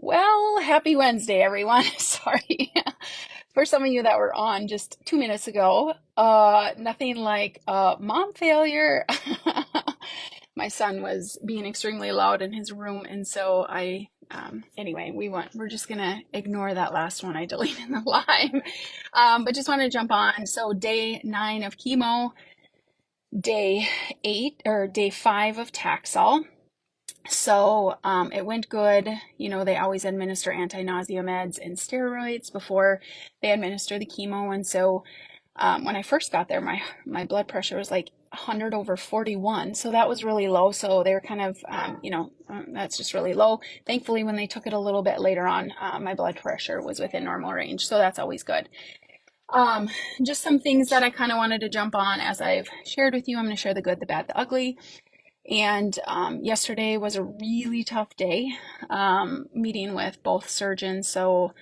Well, happy Wednesday, everyone. Sorry. For some of you that were on just 2 minutes ago, nothing like mom failure. My son was being extremely loud in his room, and so anyway, we're just gonna ignore that last one I deleted in the live. But just wanted to jump on. So day 9 of chemo, day 8 or day 5 of Taxol. So it went good. You know, they always administer anti-nausea meds and steroids before they administer the chemo. And so when I first got there, my blood pressure was like 100 over 41. So that was really low. So they were kind of, that's just really low. Thankfully, when they took it a little bit later on, my blood pressure was within normal range. So that's always good. Um, just some things that I kind of wanted to jump on as I've shared with you. I'm going to share the good, the bad, the ugly. And yesterday was a really tough day, meeting with both surgeons. So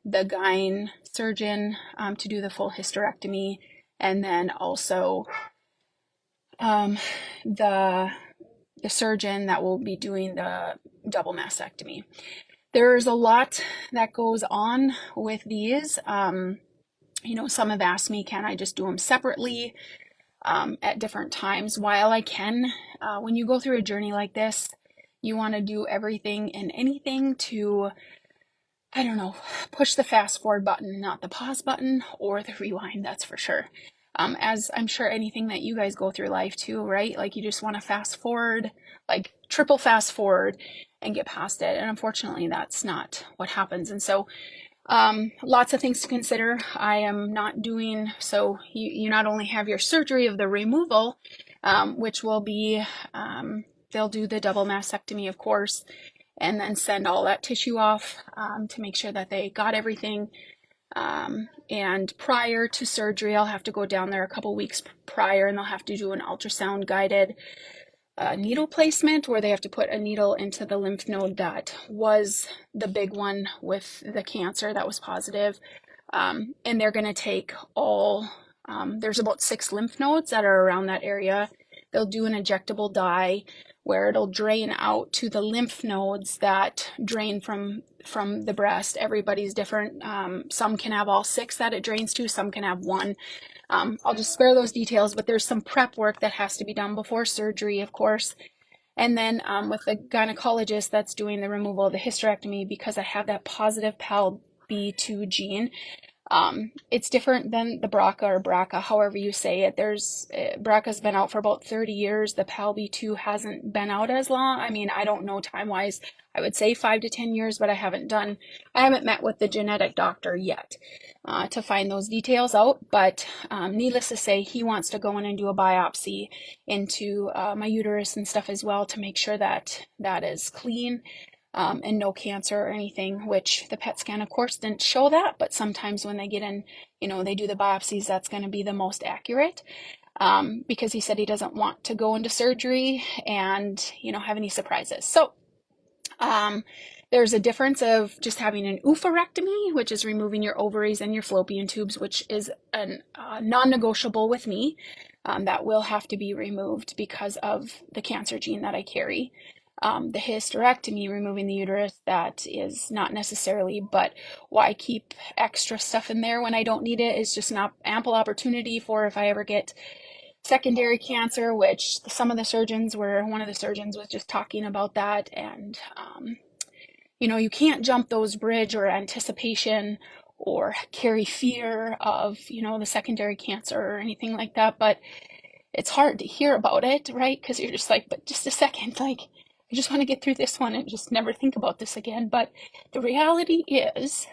the gyne surgeon to do the full hysterectomy, and then also um, the the surgeon that will be doing the double mastectomy. There's a lot that goes on with these. Some have asked me, can I just do them separately? At different times while I can. When you go through a journey like this, you want to do everything and anything to, I don't know, push the fast forward button, not the pause button or the rewind, that's for sure. As I'm sure anything that you guys go through life too, right? Like you just want to fast forward, like triple fast forward and get past it. And unfortunately, that's not what happens. And so lots of things to consider. I am not doing, so you not only have your surgery of the removal, which will be, they'll do the double mastectomy, of course, and then send all that tissue off to make sure that they got everything. And prior to surgery, I'll have to go down there a couple weeks prior, and they'll have to do an ultrasound guided needle placement where they have to put a needle into the lymph node that was the big one with the cancer that was positive. And they're going to take there's about 6 lymph nodes that are around that area. They'll do an injectable dye where it'll drain out to the lymph nodes that drain from the breast. Everybody's different. Some can have all 6 that it drains to, some can have 1. I'll just spare those details, but there's some prep work that has to be done before surgery, of course. And then with the gynecologist that's doing the removal of the hysterectomy, because I have that positive PAL-B2 gene, it's different than the BRCA or BRCA, however you say it. BRCA's been out for about 30 years. The PAL-B2 hasn't been out as long. I mean, I don't know time-wise. I would say 5 to 10 years, but I haven't met with the genetic doctor yet to find those details out. But needless to say, he wants to go in and do a biopsy into my uterus and stuff as well to make sure that that is clean. And no cancer or anything, which the PET scan, of course, didn't show that. But sometimes when they get in, they do the biopsies, that's going to be the most accurate. Because he said he doesn't want to go into surgery and, have any surprises. So there's a difference of just having an oophorectomy, which is removing your ovaries and your fallopian tubes, which is a non-negotiable with me. That will have to be removed because of the cancer gene that I carry. The hysterectomy, removing the uterus, that is not necessarily, but why keep extra stuff in there when I don't need it? Is just not ample opportunity for if I ever get secondary cancer, which one of the surgeons was just talking about that. And, you can't jump those bridge or anticipation or carry fear of, the secondary cancer or anything like that. But it's hard to hear about it, right? Because you're just like, but just a second, like, I just want to get through this one and just never think about this again. But the reality is,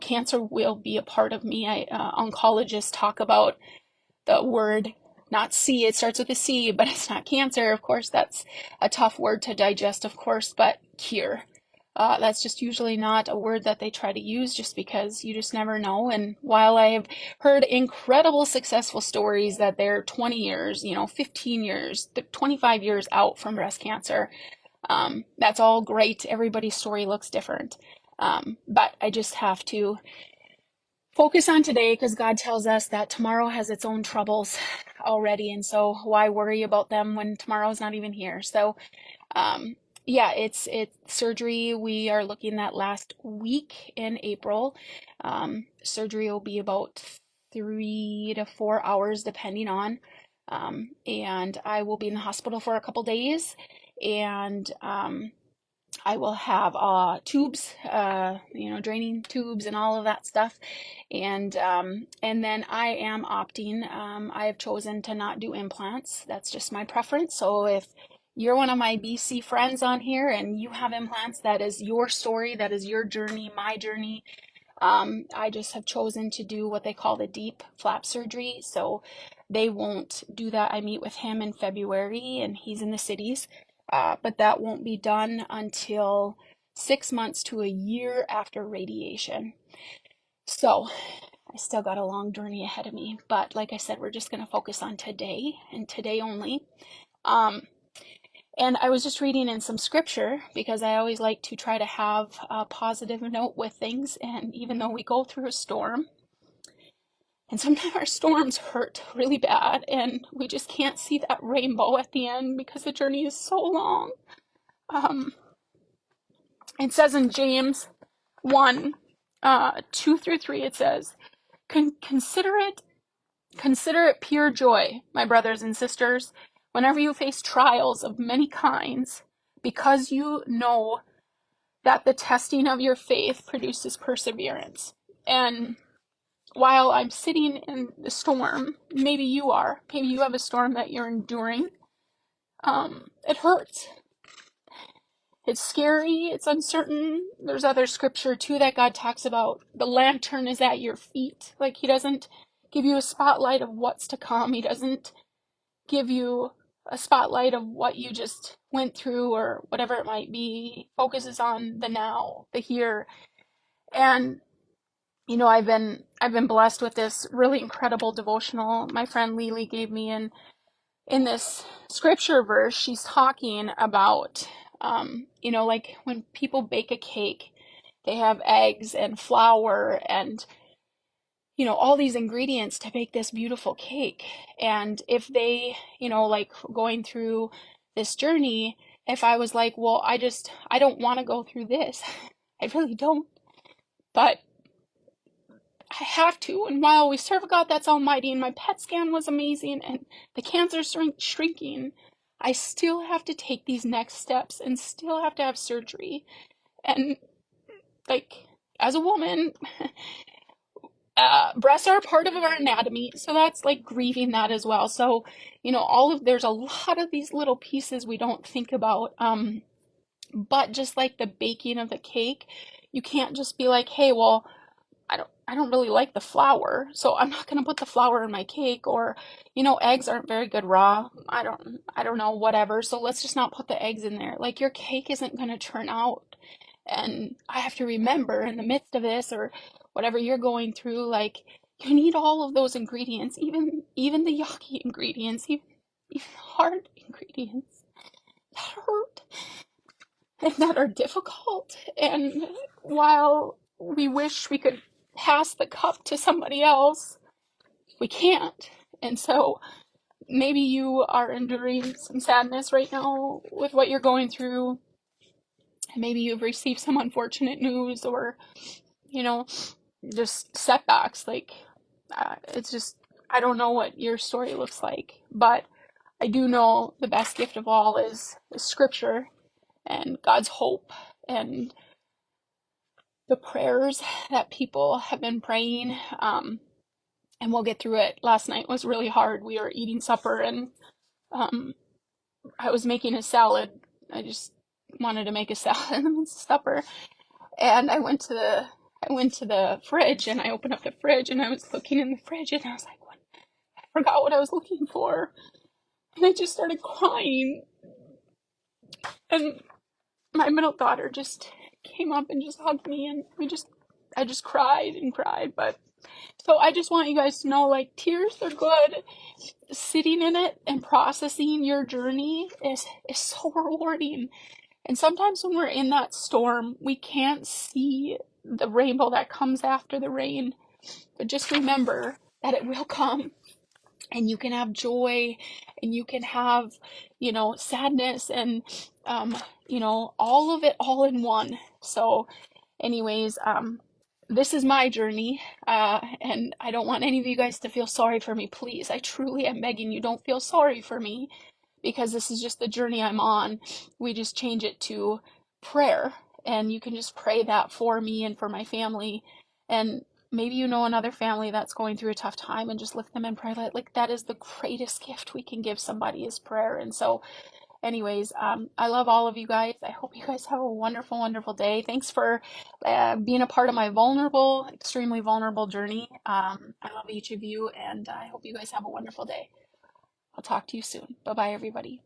cancer will be a part of me. Oncologists talk about the word, not C, it starts with a C, but it's not cancer. Of course, that's a tough word to digest, of course, but cure. That's just usually not a word that they try to use just because you just never know. And while I have heard incredible successful stories that they're 20 years, 15 years, 25 years out from breast cancer, that's all great. Everybody's story looks different. But I just have to focus on today because God tells us that tomorrow has its own troubles already. And so why worry about them when tomorrow's not even here? So, Yeah, it's surgery. We are looking at last week in April. Surgery will be about 3 to 4 hours, depending on. And I will be in the hospital for a couple days, and I will have tubes, draining tubes and all of that stuff. And then I am opting. I have chosen to not do implants. That's just my preference. So if you're one of my BC friends on here and you have implants, that is your story, that is your journey, my journey. I just have chosen to do what they call the deep flap surgery. So they won't do that. I meet with him in February and he's in the cities. But that won't be done until 6 months to a year after radiation. So I still got a long journey ahead of me. But like I said, we're just going to focus on today and today only. And I was just reading in some scripture because I always like to try to have a positive note with things. And even though we go through a storm, and sometimes our storms hurt really bad, and we just can't see that rainbow at the end because the journey is so long. It says in James 1, 2 through 3, it says, consider it pure joy, my brothers and sisters, whenever you face trials of many kinds, because you know that the testing of your faith produces perseverance. And while I'm sitting in the storm, maybe you have a storm that you're enduring. It hurts. It's scary, it's uncertain. There's other scripture too that God talks about. The lantern is at your feet. Like, he doesn't give you a spotlight of what's to come. He doesn't give you a spotlight of what you just went through or whatever it might be. He focuses on the now, the here. And I've been blessed with this really incredible devotional my friend Lily gave me, and in this scripture verse, she's talking about, like when people bake a cake, they have eggs and flour and, all these ingredients to bake this beautiful cake. And if they, like going through this journey, if I was like, well, I don't want to go through this, I really don't, but I have to. And while we serve a God that's almighty, and my PET scan was amazing, and the cancer shrinking, I still have to take these next steps and still have to have surgery. And like, as a woman, breasts are a part of our anatomy, so that's like grieving that as well. So, there's a lot of these little pieces we don't think about. But just like the baking of the cake, you can't just be like, hey, well, I don't really like the flour, so I'm not gonna put the flour in my cake. Or, eggs aren't very good raw. I don't know, whatever. So let's just not put the eggs in there. Like, your cake isn't gonna turn out. And I have to remember in the midst of this or whatever you're going through, like, you need all of those ingredients, even the yucky ingredients, even hard ingredients that hurt and that are difficult. And while we wish we could pass the cup to somebody else, we can't. And so maybe you are enduring some sadness right now with what you're going through. Maybe you've received some unfortunate news or, just setbacks. Like, it's just, I don't know what your story looks like, but I do know the best gift of all is scripture and God's hope and the prayers that people have been praying. And we'll get through it. Last night was really hard. We were eating supper, and I was making a salad. I just wanted to make a salad and supper. And I went to the fridge, and I opened up the fridge, and I was looking in the fridge, and I was like, what? I forgot what I was looking for. And I just started crying. And my middle daughter just came up and just hugged me, and I just cried and cried. But so I just want you guys to know, like, tears are good. Sitting in it and processing your journey is so rewarding. And sometimes when we're in that storm, we can't see the rainbow that comes after the rain. But just remember that it will come. and you can have joy, and you can have, sadness, and, um, all of it all in one. So anyways, this is my journey, and I don't want any of you guys to feel sorry for me. Please, I truly am begging you, don't feel sorry for me, because this is just the journey I'm on. We just change it to prayer, and you can just pray that for me and for my family. And maybe you know another family that's going through a tough time, and just lift them in prayer. Like that is the greatest gift we can give somebody, is prayer. And so anyways, I love all of you guys. I hope you guys have a wonderful, wonderful day. Thanks for being a part of my vulnerable, extremely vulnerable journey. I love each of you, and I hope you guys have a wonderful day. I'll talk to you soon. Bye bye, everybody.